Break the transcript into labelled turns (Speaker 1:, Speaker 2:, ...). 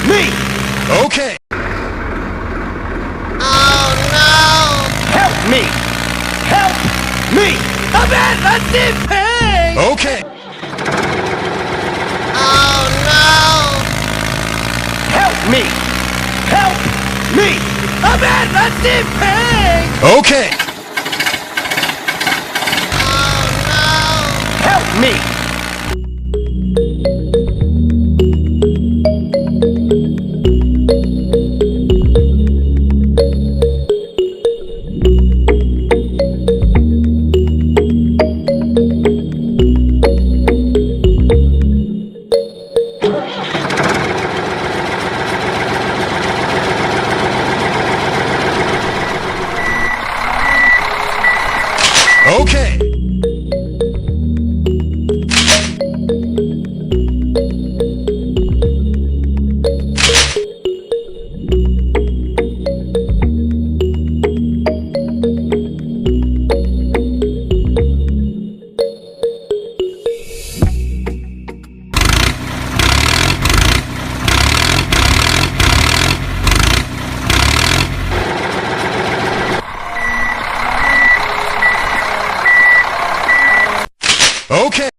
Speaker 1: me!
Speaker 2: Okay.
Speaker 3: Oh no!
Speaker 1: Help me! Help me! I'm at a deep pain!
Speaker 2: Okay.
Speaker 3: Oh no!
Speaker 1: Help me! Help me! I'm at a deep pain!
Speaker 2: Okay.
Speaker 3: Oh
Speaker 1: Help me!
Speaker 2: Okay. Okay.